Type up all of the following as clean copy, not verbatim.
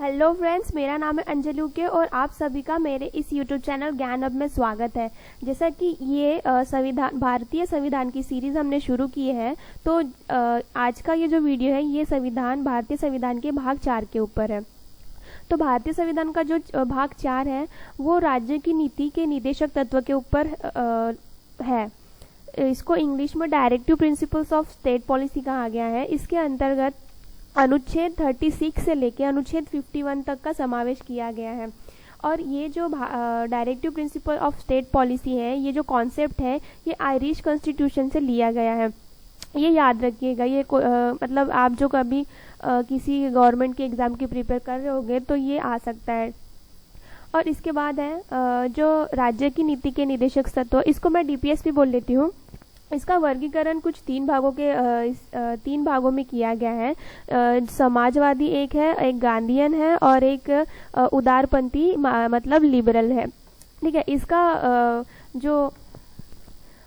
Hello friends, मेरा नाम है अंजलि के और आप सभी का मेरे इस यूट्यूब चैनल ज्ञान अब में स्वागत है। जैसा कि ये संविधान भारतीय संविधान की सीरीज़ हमने शुरू की है, तो आज का ये जो वीडियो है ये भारतीय संविधान के भाग 4 के ऊपर है। तो भारतीय संविधान का जो भाग 4 है वो राज्य की नीति के निदेशक तत्व के ऊपर है। इसको इंग्लिश में directive principles of state policy कहा गया है। इसके अंतर्गत अनुच्छेद 36 से लेकर अनुच्छेद 51 तक का समावेश किया गया है। और ये जो directive principle of state policy है, ये जो कॉन्सेप्ट है, ये आयरिश कॉन्स्टिट्यूशन से लिया गया है। ये याद रखिएगा। ये मतलब आप जो कभी किसी गवर्नमेंट के एग्ज़ाम की प्रिपेयर कर रहे होंगे तो ये आ सकता है। और इसके बाद है जो राज्य की नीति के निदेशक तत्व, इसको मैं डीपीएस भी बोल लेती हूँ। इसका वर्गीकरण कुछ तीन भागों में किया गया है। समाजवादी एक है, एक गांधीयन है और एक उदारपंथी मतलब लिबरल है। ठीक है। इसका जो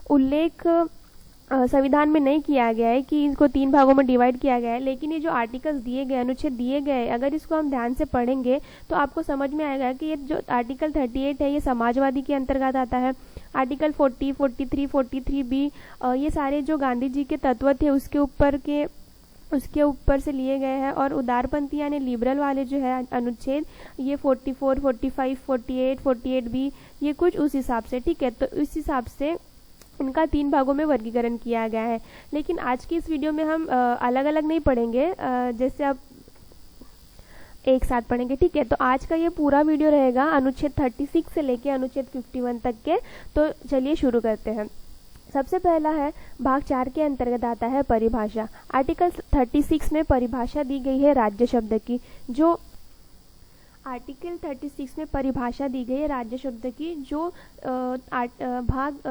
उल्लेख संविधान में नहीं किया गया है कि इनको तीन भागों में डिवाइड किया गया है, लेकिन ये जो आर्टिकल्स दिए गए, अनुच्छेद दिए गए, अगर इसको हम ध्यान से पढ़ेंगे तो आपको समझ में आएगा कि ये जो आर्टिकल 38 है ये समाजवादी के अंतर्गत आता है। आर्टिकल 40, 43, 43B ये सारे जो गांधी जी के तत्व थे उसके ऊपर से लिए गए हैं। और उदारपंथी यानी लिबरल वाले जो है अनुच्छेद, ये 44, 45, 48, 48B ये कुछ उस हिसाब से। ठीक है। तो इस हिसाब से इनका तीन भागों में वर्गीकरण किया गया है। लेकिन आज की इस वीडियो में हम अलग अलग नहीं पढ़ेंगे, जैसे आप एक साथ पढ़ेंगे। ठीक है। तो आज का ये पूरा वीडियो रहेगा अनुच्छेद 36 से लेके अनुच्छेद 51 तक के। तो चलिए शुरू करते हैं। सबसे पहला है भाग 4 के अंतर्गत आता है परिभाषा। आर्टिकल 36 में परिभाषा दी गई है राज्य शब्द की। जो आर्टिकल 36 में परिभाषा दी गई है राज्य शब्द की, जो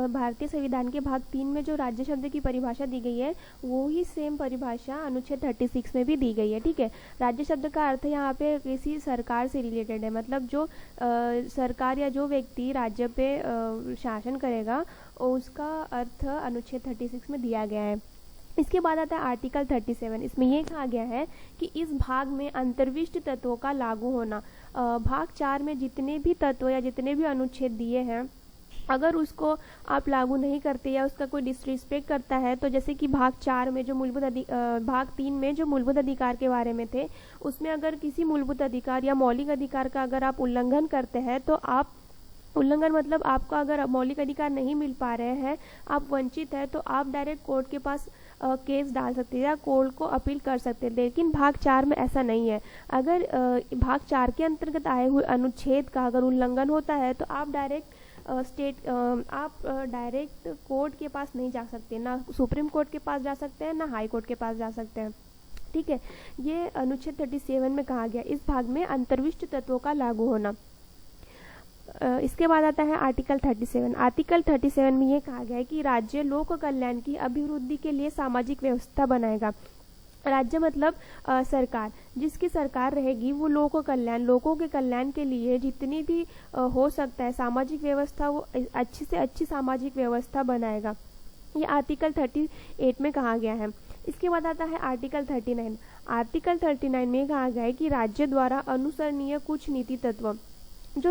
भारतीय संविधान के भाग 3 में जो राज्य शब्द की परिभाषा दी गई है वो ही सेम परिभाषा अनुच्छेद 36 में भी दी गई है। ठीक है। राज्य शब्द का अर्थ यहाँ पे किसी सरकार से रिलेटेड है, मतलब जो सरकार या जो व्यक्ति राज्य पे शासन करेगा उसका अर्थ अनुच्छेद 36 में दिया गया है। इसके बाद आता है आर्टिकल 37। इसमें यह कहा गया है कि इस भाग में अंतर्विष्ट तत्वों का लागू होना। भाग 4 में जितने भी तत्व या जितने भी अनुच्छेद दिए हैं, अगर उसको आप लागू नहीं करते या उसका कोई डिसरिस्पेक्ट करता है, तो जैसे कि भाग 4 में जो भाग 3 में जो मूलभूत अधिकार के बारे में थे, उसमें अगर किसी मूलभूत अधिकार या मौलिक अधिकार का अगर आप उल्लंघन करते हैं, तो आप उल्लंघन मतलब आपको अगर मौलिक अधिकार नहीं मिल पा रहे हैं, आप वंचित है, तो आप डायरेक्ट कोर्ट के पास केस डाल सकते हैं या कोर्ट को अपील कर सकते हैं। लेकिन भाग 4 में ऐसा नहीं है। अगर भाग 4 के अंतर्गत आए हुए अनुच्छेद का अगर उल्लंघन होता है तो आप डायरेक्ट कोर्ट के पास नहीं जा सकते, ना सुप्रीम कोर्ट के पास जा सकते हैं, ना हाई कोर्ट के पास जा सकते हैं। ठीक है। ये अनुच्छेद 37 में कहा गया, इस भाग में अंतर्विष्ट तत्वों का लागू होना। इसके बाद आता है आर्टिकल 37। आर्टिकल 37 में ये कहा गया है कि राज्य लोक कल्याण की अभिवृद्धि के लिए सामाजिक व्यवस्था बनाएगा। राज्य मतलब सरकार, जिसकी सरकार रहेगी वो लोगों के कल्याण के लिए जितनी भी हो सकता है सामाजिक व्यवस्था, वो अच्छी से अच्छी सामाजिक व्यवस्था बनाएगा। ये आर्टिकल 38 में कहा गया है। इसके बाद आता है आर्टिकल 39। आर्टिकल 39 में कहा गया है कि राज्य द्वारा अनुसरणीय कुछ नीति तत्व, जो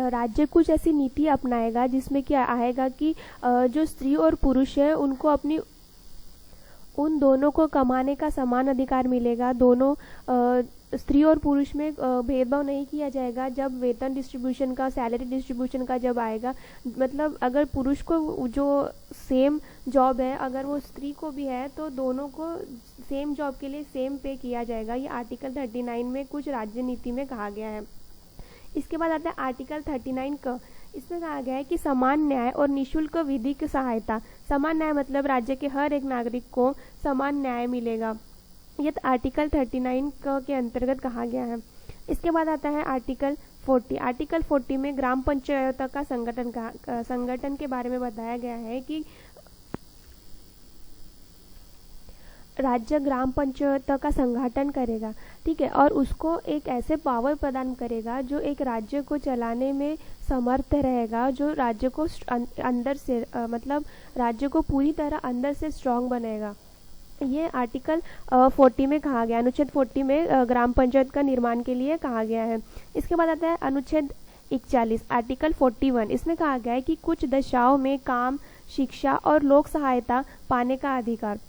राज्य कुछ ऐसी नीति अपनाएगा जिसमें क्या आएगा कि जो स्त्री और पुरुष है उन दोनों को कमाने का समान अधिकार मिलेगा। दोनों स्त्री और पुरुष में भेदभाव नहीं किया जाएगा। जब वेतन डिस्ट्रीब्यूशन का, सैलरी डिस्ट्रीब्यूशन का जब आएगा, मतलब अगर पुरुष को जो सेम जॉब है अगर वो स्त्री को भी है तो दोनों को सेम जॉब के लिए सेम पे किया जाएगा। ये आर्टिकल 39 में कुछ राज्य नीति में कहा गया है। इसके बाद आता है आर्टिकल 39 का। इसमें कहा गया है कि समान न्याय और निःशुल्क विधिक सहायता। समान न्याय मतलब राज्य के हर एक नागरिक को समान न्याय मिलेगा। ये आर्टिकल 39 के अंतर्गत कहा गया है। इसके बाद आता है आर्टिकल 40। आर्टिकल 40 में ग्राम पंचायत का संगठन के बारे में बताया गया है कि राज्य ग्राम पंचायत का संगठन करेगा। ठीक है। और उसको एक ऐसे पावर प्रदान करेगा जो एक राज्य को चलाने में समर्थ रहेगा, जो राज्य को अंदर से मतलब राज्य को पूरी तरह अंदर से स्ट्रांग बनेगा। ये आर्टिकल 40 में कहा गया, अनुच्छेद 40 में ग्राम पंचायत का निर्माण के लिए कहा गया है। इसके बाद आता है अनुच्छेद 41 आर्टिकल 41। इसमें कहा गया है कि कुछ दशाओं में काम, शिक्षा और लोक सहायता पाने का अधिकार।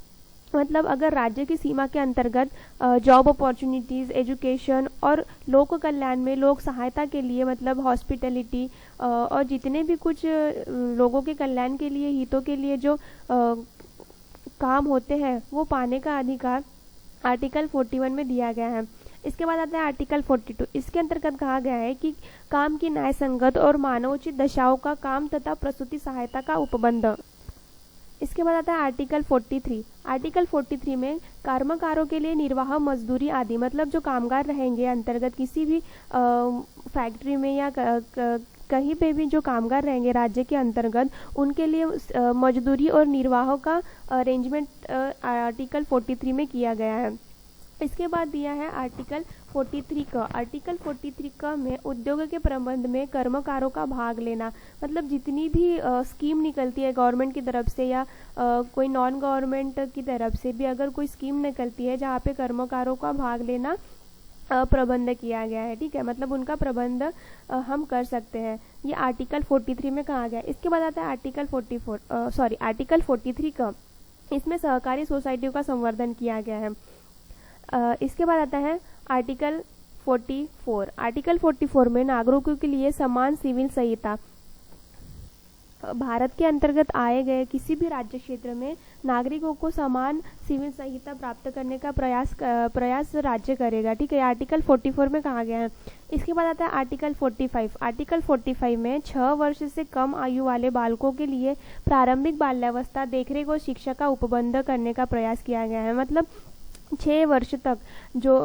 मतलब अगर राज्य की सीमा के अंतर्गत जॉब अपॉर्चुनिटीज़, एजुकेशन और लोक कल्याण में लोक सहायता के लिए, मतलब हॉस्पिटलिटी और जितने भी कुछ लोगों के कल्याण के लिए, हितों के लिए जो काम होते हैं वो पाने का अधिकार आर्टिकल 41 में दिया गया है। इसके बाद आता है आर्टिकल 42। इसके अंतर्गत कहा गया है कि काम की न्याय संगत और मानवोचित दशाओं का काम तथा प्रसूति सहायता का उपबंध। इसके बाद आता है आर्टिकल 43। आर्टिकल 43 में कर्मकारों के लिए निर्वाह मजदूरी आदि, मतलब जो कामगार रहेंगे अंतर्गत किसी भी फैक्ट्री में या कहीं पे भी जो कामगार रहेंगे राज्य के अंतर्गत, उनके लिए मजदूरी और निर्वाह का अरेंजमेंट आर्टिकल 43 में किया गया है। इसके बाद दिया है आर्टिकल 43 का। आर्टिकल 43 का में उद्योग के प्रबंध में कर्मकारों का भाग लेना, मतलब जितनी भी स्कीम निकलती है गवर्नमेंट की तरफ से या कोई नॉन गवर्नमेंट की तरफ से भी अगर कोई स्कीम निकलती है जहाँ पे कर्मकारों का भाग लेना प्रबंध किया गया है, ठीक है, मतलब उनका प्रबंध हम कर सकते हैं, ये आर्टिकल 43 में कहा गया है। इसके बाद आता है आर्टिकल 43 का। इसमें सहकारी सोसाइटियों का संवर्धन किया गया है। इसके बाद आता है आर्टिकल 44। आर्टिकल 44 में नागरिकों के लिए समान सिविल संहिता, भारत के अंतर्गत आए गए किसी भी राज्य क्षेत्र में नागरिकों को समान सिविल संहिता प्राप्त करने का प्रयास राज्य करेगा, ठीक है, आर्टिकल 44 में कहा गया है। इसके बाद आता है आर्टिकल 45। आर्टिकल 45 में 6 वर्ष से कम आयु वाले बालकों के लिए प्रारंभिक बाल्यावस्था, देखरेख और शिक्षा का उपबंध करने का प्रयास किया गया है। मतलब 6 वर्ष तक जो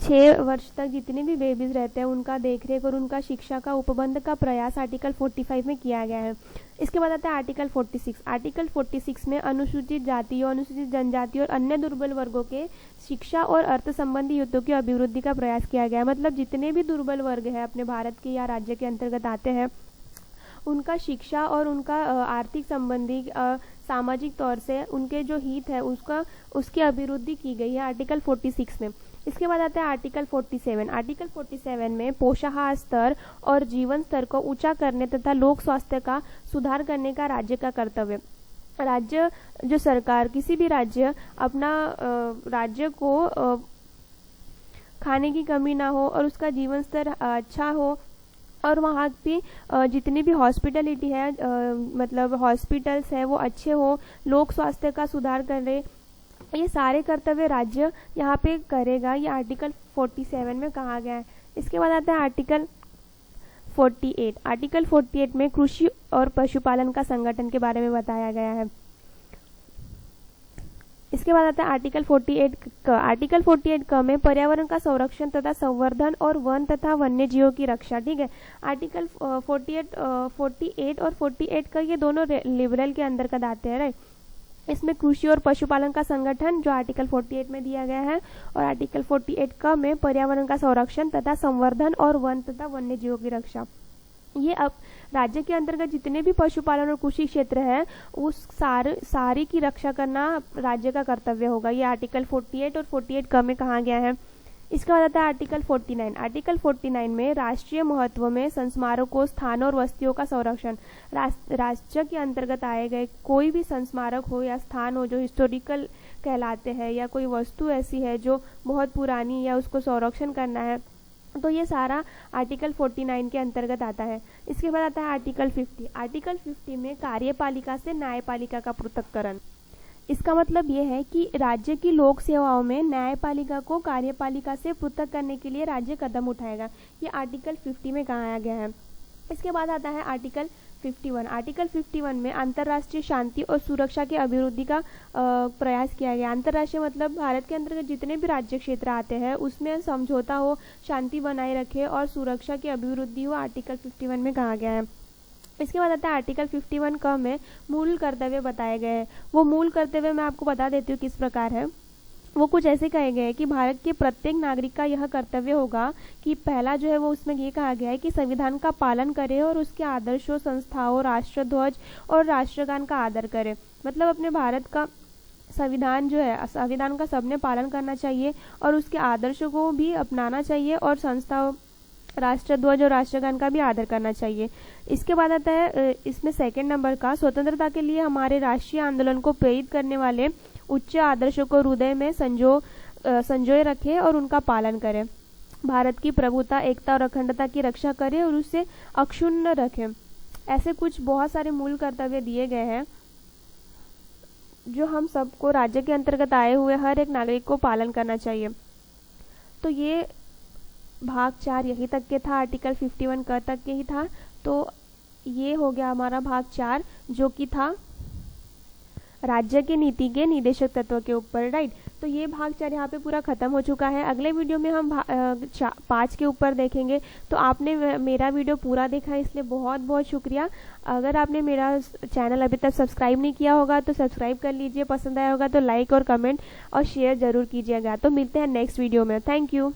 6 वर्ष तक जितने भी बेबीज रहते हैं उनका देखरेख और उनका शिक्षा का उपबंध का प्रयास आर्टिकल 45 में किया गया है। इसके बाद आता है आर्टिकल 46। आर्टिकल 46 में अनुसूचित जातियों, अनुसूचित जनजातियों और अन्य दुर्बल वर्गों के शिक्षा और अर्थ संबंधी हितों की अभिवृद्धि का प्रयास किया गया है। मतलब जितने भी दुर्बल वर्ग है अपने भारत के या राज्य के अंतर्गत आते हैं उनका शिक्षा और उनका आर्थिक संबंधी सामाजिक तौर से उनके जो हित है उसकी अभिवृद्धि की गई है आर्टिकल 46 में। इसके बाद आता है आर्टिकल 47। आर्टिकल 47 में पोषाहार स्तर और जीवन स्तर को ऊंचा करने तथा लोक स्वास्थ्य का सुधार करने का राज्य का कर्तव्य। राज्य जो सरकार किसी भी राज्य अपना राज्य को खाने की कमी ना हो और उसका जीवन स्तर अच्छा हो और वहाँ पे जितनी भी हॉस्पिटलिटी है मतलब हॉस्पिटल्स है वो अच्छे हो, लोक स्वास्थ्य का सुधार करे, ये सारे कर्तव्य राज्य यहाँ पे करेगा, ये आर्टिकल 47 में कहा गया है। इसके बाद आता है आर्टिकल 48। आर्टिकल 48 में कृषि और पशुपालन का संगठन के बारे में बताया गया है। इसके बाद आता है आर्टिकल 48 क। आर्टिकल 48 क में पर्यावरण का संरक्षण तथा संवर्धन और वन तथा वन्य जीवों की रक्षा, ठीक है। आर्टिकल 48 और 48 का ये दोनों लिबरल के अंतर्गत आते हैं, राइट। इसमें कृषि और पशुपालन का संगठन जो आर्टिकल 48 में दिया गया है और आर्टिकल 48 क में पर्यावरण का संरक्षण तथा संवर्धन और वन तथा वन्य जीवों की रक्षा। ये अब राज्य के अंतर्गत जितने भी पशुपालन और कृषि क्षेत्र है उस सारी की रक्षा करना राज्य का कर्तव्य होगा, ये आर्टिकल 48 और 48 क में कहा गया है। इसके बाद आता है आर्टिकल 49। आर्टिकल 49 में राष्ट्रीय महत्व में संस्मारकों, स्थानों और वस्तुओं का संरक्षण। राज्य के अंतर्गत आए गए कोई भी संस्मारक हो या स्थान हो जो हिस्टोरिकल कहलाते हैं या कोई वस्तु ऐसी है जो बहुत पुरानी या उसको संरक्षण करना है, तो ये सारा आर्टिकल 49 के अंतर्गत आता है। इसके बाद आता है आर्टिकल 50। आर्टिकल 50 में कार्यपालिका से न्यायपालिका का पृथक्करण। इसका मतलब ये है कि राज्य की लोक सेवाओं में न्यायपालिका को कार्यपालिका से पृथक करने के लिए राज्य कदम उठाएगा, ये आर्टिकल 50 में कहा गया है। इसके बाद आता है आर्टिकल 51। आर्टिकल 51 में अंतर्राष्ट्रीय शांति और सुरक्षा की अभिवृद्धि का प्रयास किया गया। अंतर्राष्ट्रीय मतलब भारत के अंतर्गत जितने भी राज्य क्षेत्र आते हैं उसमें समझौता हो, शांति बनाए रखे और सुरक्षा की अभिवृद्धि हो, आर्टिकल 51 में कहा गया है। इसके बाद आता है आर्टिकल 51 में मूल कर्तव्य बताए गए हैं। वो मूल कर्तव्य मैं आपको बता देती हूँ किस प्रकार है। वो कुछ ऐसे कहे गए हैं कि भारत के प्रत्येक नागरिक का यह कर्तव्य होगा कि पहला जो है वो उसमें ये कहा गया है कि संविधान का पालन करे और उसके आदर्शों, संस्थाओं, राष्ट्रध्वज और राष्ट्रगान का आदर करे। मतलब अपने भारत का संविधान जो है, संविधान का सबने पालन करना चाहिए और उसके आदर्शों को भी अपनाना चाहिए और संस्थाओं, राष्ट्रध्वज और राष्ट्रगान का भी आदर करना चाहिए। इसके बाद आता है इसमें सेकंड नंबर का, स्वतंत्रता के लिए हमारे राष्ट्रीय आंदोलन को प्रेरित करने वाले उच्च आदर्शों को हृदय में संजोए रखे और उनका पालन करें। भारत की प्रभुता, एकता और अखंडता की रक्षा करें और उसे अक्षुण्ण रखें। ऐसे कुछ बहुत सारे मूल कर्तव्य दिए गए हैं जो हम सबको, राज्य के अंतर्गत आए हुए हर एक नागरिक को पालन करना चाहिए। तो ये भाग 4 यही तक के था, आर्टिकल 51 क तक के ही था। तो ये हो गया हमारा भाग 4 जो कि था राज्य के नीति के निदेशक तत्व के ऊपर, राइट। तो ये भाग 4 यहाँ पे पूरा खत्म हो चुका है। अगले वीडियो में हम 5 के ऊपर देखेंगे। तो आपने मेरा वीडियो पूरा देखा है, इसलिए बहुत बहुत शुक्रिया। अगर आपने मेरा चैनल अभी तक सब्सक्राइब नहीं किया होगा तो सब्सक्राइब कर लीजिए, पसंद आया होगा तो लाइक और कमेंट और शेयर जरूर कीजिएगा। तो मिलते हैं नेक्स्ट वीडियो में। Thank you.